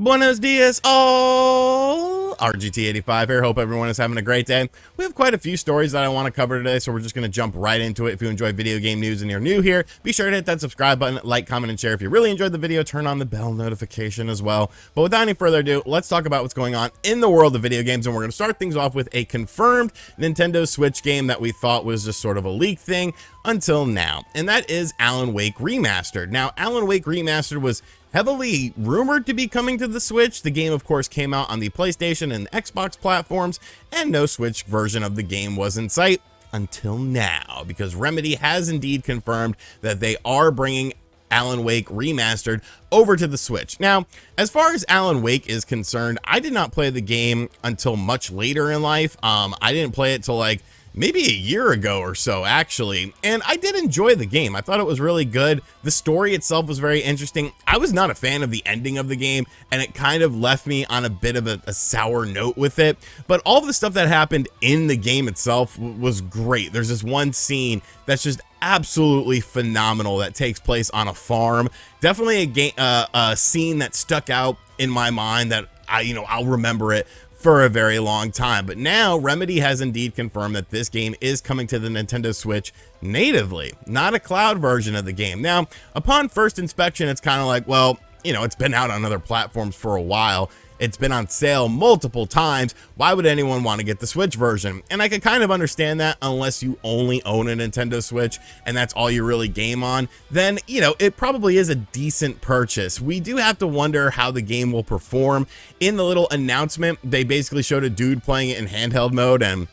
Buenos dias, all! RGT85 here. Hope everyone is having a great day. We have quite a few stories that I want to cover today, so we're just going to jump right into it. If you enjoy video game news and you're new here, be sure to hit that subscribe button, like, comment, and share. If you really enjoyed the video, turn on the bell notification as well. But without any further ado, let's talk about what's going on in the world of video games, and we're going to start things off with a confirmed Nintendo Switch game that we thought was just sort of a leak thing until now, and that is Alan Wake Remastered. Now, Alan Wake Remastered was heavily rumored to be coming to the Switch. The game, of course, came out on the PlayStation and Xbox platforms, and no Switch version of the game was in sight until now, because Remedy has indeed confirmed that they are bringing Alan Wake Remastered over to the Switch. Now, as far as Alan Wake is concerned, I did not play the game until much later in life. I didn't play it till like maybe a year ago or so, actually, and I did enjoy the game. I thought it was really good. The story itself was very interesting. I was not a fan of the ending of the game, and it kind of left me on a bit of a sour note with it, but all of the stuff that happened in the game itself was great. There's this one scene that's just absolutely phenomenal that takes place on a farm. Definitely a scene that stuck out in my mind that I'll remember it for a very long time. But now Remedy has indeed confirmed that this game is coming to the Nintendo Switch natively, not a cloud version of the game. Now, upon first inspection, it's kind of like, well, it's been out on other platforms for a while. It's been on sale multiple times. Why would anyone want to get the Switch version? And I can kind of understand that unless you only own a Nintendo Switch and that's all you really game on, then, it probably is a decent purchase. We do have to wonder how the game will perform. In the little announcement, they basically showed a dude playing it in handheld mode, and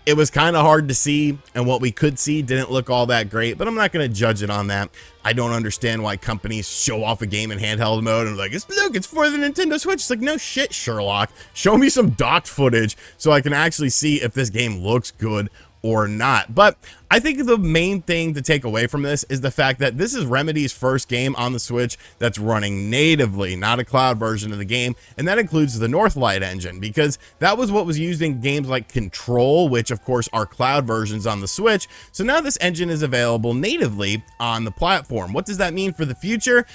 it was kind of hard to see, and what we could see didn't look all that great, but I'm not going to judge it on that. I don't understand why companies show off a game in handheld mode and like, look, it's for the Nintendo Switch. It's like, no shit, Sherlock. Show me some docked footage so I can actually see if this game looks good or not. But I think the main thing to take away from this is the fact that this is Remedy's first game on the Switch that's running natively, not a cloud version of the game, and that includes the Northlight engine, because that was what was used in games like Control, which of course are cloud versions on the Switch. So now this engine is available natively on the platform. What does that mean for the future?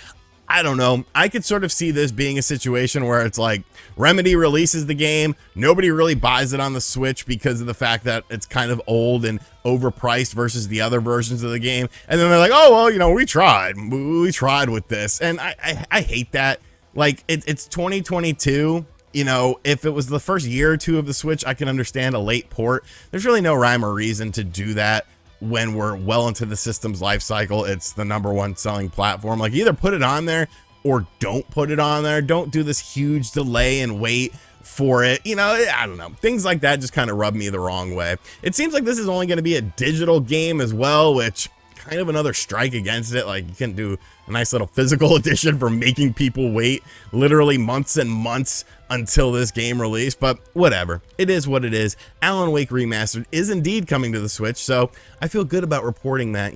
I don't know. I could sort of see this being a situation where it's like Remedy releases the game, nobody really buys it on the Switch because of the fact that it's kind of old and overpriced versus the other versions of the game, and then they're like, oh well, we tried with this, and I hate that. Like, it's 2022. If it was the first year or two of the Switch, I can understand a late port. There's really no rhyme or reason to do that when we're well into the system's life cycle. It's the #1 selling platform. Like, either put it on there or don't put it on there. Don't do this huge delay and wait for it. I don't know. Things like that just kind of rub me the wrong way. It seems like this is only going to be a digital game as well, which kind of another strike against it. Like, you can do a nice little physical edition for making people wait literally months and months until this game release, but whatever. It is what it is. Alan Wake Remastered is indeed coming to the Switch, so I feel good about reporting that,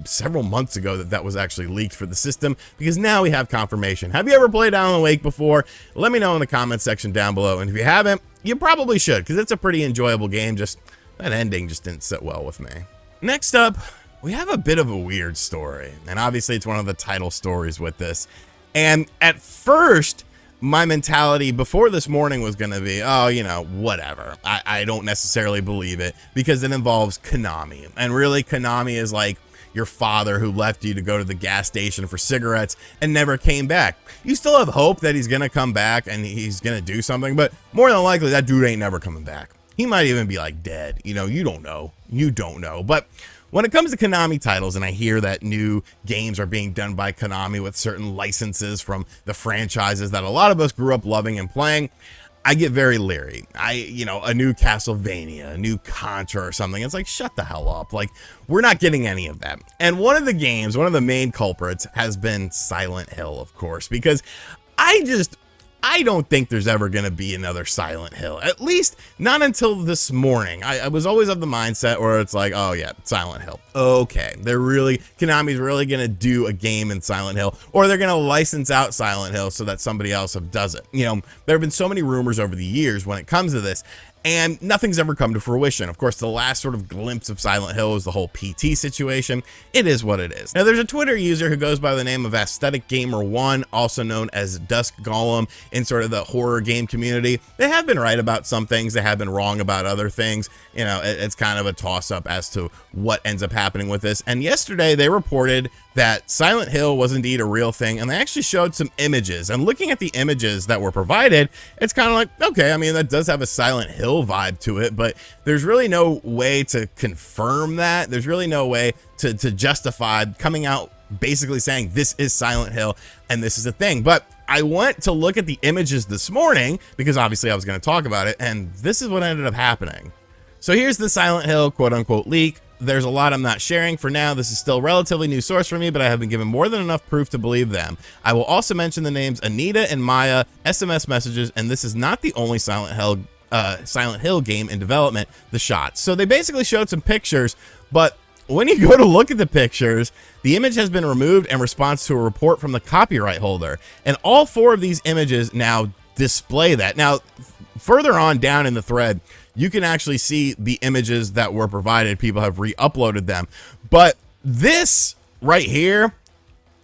several months ago that was actually leaked for the system, because now we have confirmation. Have you ever played Alan Wake before? Let me know in the comment section down below, and if you haven't, you probably should, because it's a pretty enjoyable game. Just that ending just didn't sit well with me. Next up, we have a bit of a weird story, and obviously it's one of the title stories with this. And at first, my mentality before this morning was going to be, oh, whatever. I don't necessarily believe it, because it involves Konami. And really, Konami is like your father who left you to go to the gas station for cigarettes and never came back. You still have hope that he's going to come back and he's going to do something, but more than likely, that dude ain't never coming back. He might even be like dead. You don't know. You don't know. But when it comes to Konami titles, and I hear that new games are being done by Konami with certain licenses from the franchises that a lot of us grew up loving and playing, I get very leery. A new Castlevania, a new Contra or something, it's like, shut the hell up. Like, we're not getting any of that. And one of the main culprits has been Silent Hill, of course, because I don't think there's ever going to be another Silent Hill, at least not until this morning. I was always of the mindset where it's like, oh yeah, Silent Hill. Okay, Konami's really going to do a game in Silent Hill, or they're going to license out Silent Hill so that somebody else does it. There have been so many rumors over the years when it comes to this, and nothing's ever come to fruition. Of course, the last sort of glimpse of Silent Hill was the whole PT situation. It is what it is. Now, there's a Twitter user who goes by the name of Aesthetic Gamer 1, also known as Dusk Golem, in sort of the horror game community. They have been right about some things, they have been wrong about other things. You know, it's kind of a toss-up as to what ends up happening with this. And yesterday, they reported that Silent Hill was indeed a real thing, and they actually showed some images. And looking at the images that were provided, it's kind of like, okay, I mean, that does have a Silent Hill vibe to it, but there's really no way to confirm that. There's really no way to justify coming out basically saying this is Silent Hill and this is a thing. But I went to look at the images this morning because obviously I was going to talk about it, and this is what ended up happening. So here's the Silent Hill quote-unquote leak. There's a lot I'm not sharing for now. This is still a relatively new source for me, but I have been given more than enough proof to believe them. I will also mention the names Anita and Maya, SMS messages, and this is not the only Silent Hill game in development, the shots. So they basically showed some pictures, but when you go to look at the pictures, the image has been removed in response to a report from the copyright holder. And all 4 of these images now display that. Now, further on down in the thread, you can actually see the images that were provided. People have re-uploaded them. But this right here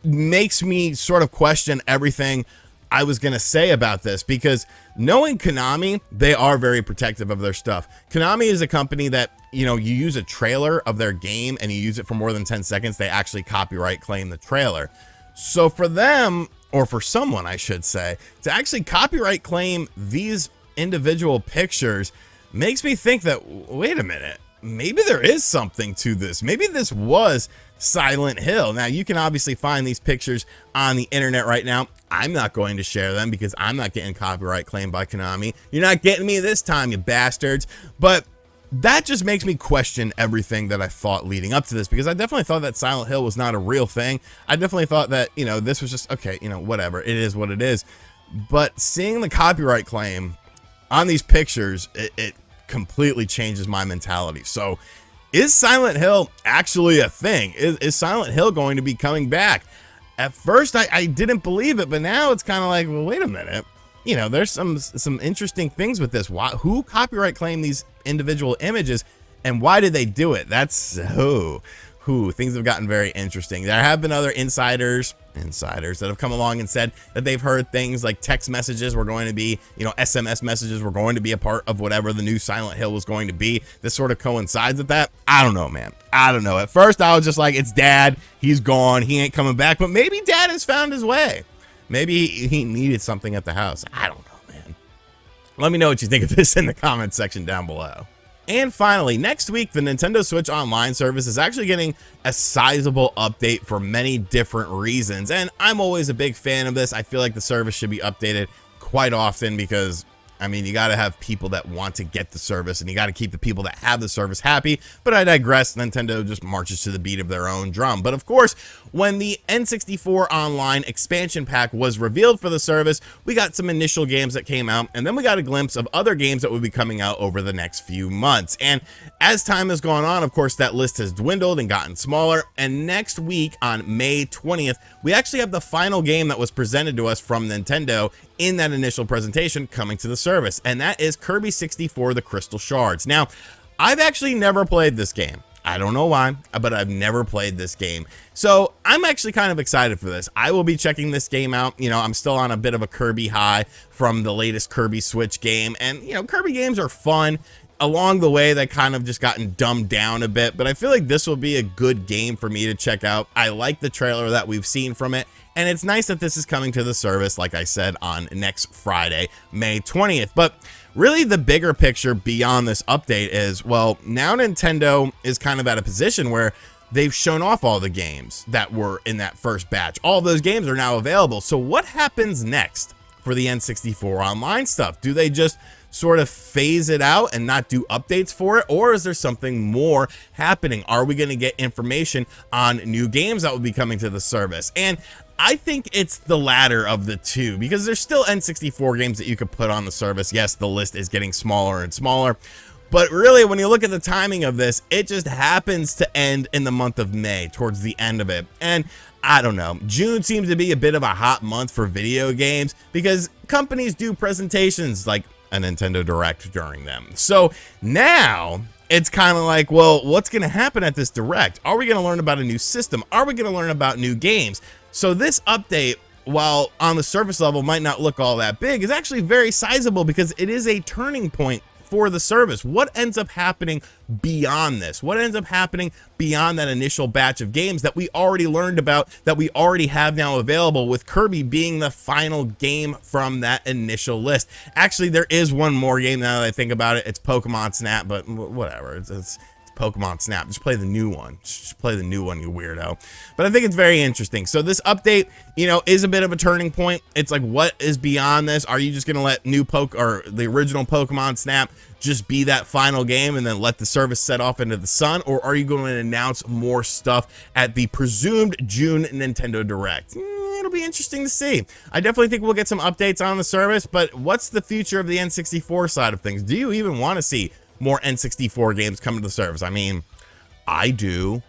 makes me sort of question everything I was going to say about this, because knowing Konami, they are very protective of their stuff. Konami is a company that, you know, you use a trailer of their game and you use it for more than 10 seconds, they actually copyright claim the trailer. So for them, or for someone, I should say, to actually copyright claim these individual pictures makes me think that, wait a minute, maybe there is something to this. Maybe this was Silent Hill. Now, you can obviously find these pictures on the internet right now. I'm not going to share them because I'm not getting copyright claimed by Konami. You're not getting me this time, you bastards. But that just makes me question everything that I thought leading up to this, because I definitely thought that Silent Hill was not a real thing. I definitely thought that, you know, this was just, okay, you know, whatever. It is what it is. But seeing the copyright claim on these pictures, it completely changes my mentality. So is Silent Hill actually a thing? Is Silent Hill going to be coming back? At first I didn't believe it, but now it's kind of like, well, wait a minute, you know, there's some interesting things with this. Who copyright claimed these individual images, and why did they do it? That's things have gotten very interesting. There have been other insiders that have come along and said that they've heard things like text messages were going to be, you know, SMS messages were going to be a part of whatever the new Silent Hill was going to be. This sort of coincides with that. I don't know, man. I don't know. At first I was just like, it's Dad, he's gone, he ain't coming back. But maybe Dad has found his way. Maybe he needed something at the house. I don't know, man. Let me know what you think of this in the comments section down below. And finally, next week, the Nintendo Switch Online service is actually getting a sizable update for many different reasons. And I'm always a big fan of this. I feel like the service should be updated quite often because, I mean, you got to have people that want to get the service, and you got to keep the people that have the service happy. But I digress. Nintendo just marches to the beat of their own drum. But of course, when the N64 Online expansion pack was revealed for the service, we got some initial games that came out, and then we got a glimpse of other games that would be coming out over the next few months. And as time has gone on, of course, that list has dwindled and gotten smaller. And next week on May 20th, we actually have the final game that was presented to us from Nintendo in that initial presentation coming to the service, and that is Kirby 64 The Crystal Shards. Now, I've actually never played this game. I don't know why, but I've never played this game. So I'm actually kind of excited for this. I will be checking this game out. You know, I'm still on a bit of a Kirby high from the latest Kirby Switch game, and, you know, Kirby games are fun. Along the way, they kind of just gotten dumbed down a bit, but I feel like this will be a good game for me to check out. I like the trailer that we've seen from it, and it's nice that this is coming to the service, like I said, on next Friday, May 20th. But really, the bigger picture beyond this update is, well, now Nintendo is kind of at a position where they've shown off all the games that were in that first batch. All of those games are now available. So what happens next for the N64 Online stuff? Do they just sort of phase it out and not do updates for it, or is there something more happening? Are we going to get information on new games that will be coming to the service? And I think it's the latter of the two, because there's still N64 games that you could put on the service. Yes, the list is getting smaller and smaller, but really, when you look at the timing of this, it just happens to end in the month of May, towards the end of it. And I don't know, June seems to be a bit of a hot month for video games because companies do presentations like a Nintendo Direct during them. So now it's kind of like, well, what's going to happen at this Direct? Are we going to learn about a new system? Are we going to learn about new games? So this update, while on the surface level might not look all that big, is actually very sizable because it is a turning point for the service. What ends up happening beyond this? What ends up happening beyond that initial batch of games that we already learned about, that we already have now available, with Kirby being the final game from that initial list? Actually, there is one more game now that I think about it. It's Pokemon Snap, but whatever. It's Pokemon Snap. Just play the new one. Just play the new one, you weirdo. But I think it's very interesting. So this update, you know, is a bit of a turning point. It's like, what is beyond this? Are you just going to let the original Pokemon Snap just be that final game and then let the service set off into the sun? Or are you going to announce more stuff at the presumed June Nintendo Direct? It'll be interesting to see. I definitely think we'll get some updates on the service, but what's the future of the N64 side of things? Do you even want to see more N64 games coming to the service? I mean, I do.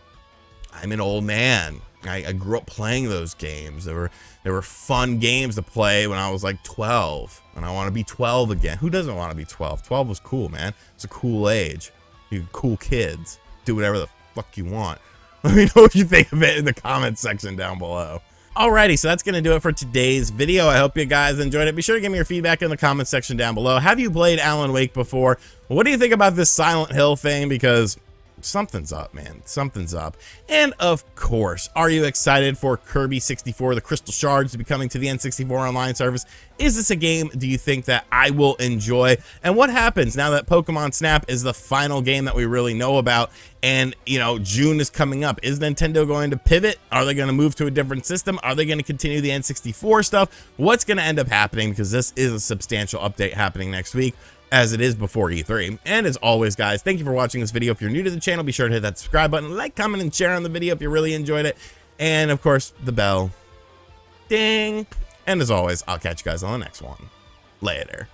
I'm an old man. I grew up playing those games. They were fun games to play when I was like 12, and I want to be 12 again. Who doesn't want to be 12? 12 was cool, man. It's a cool age. You cool kids. Do whatever the fuck you want. Let me know what you think of it in the comments section down below. Alrighty, so that's going to do it for today's video. I hope you guys enjoyed it. Be sure to give me your feedback in the comments section down below. Have you played Alan Wake before? What do you think about this Silent Hill thing? Because something's up, man. Something's up. And of course, are you excited for Kirby 64, the Crystal Shards, to be coming to the N64 online service? Is this a game do you think that I will enjoy? And what happens now that Pokemon Snap is the final game that we really know about, and you know, June is coming up? Is Nintendo going to pivot? Are they going to move to a different system? Are they going to continue the N64 stuff? What's going to end up happening? Because this is a substantial update happening next week, as it is before E3. And as always, guys, thank you for watching this video. If you're new to the channel, be sure to hit that subscribe button, like, comment, and share on the video if you really enjoyed it. And of course, the bell. Ding. And as always, I'll catch you guys on the next one. Later.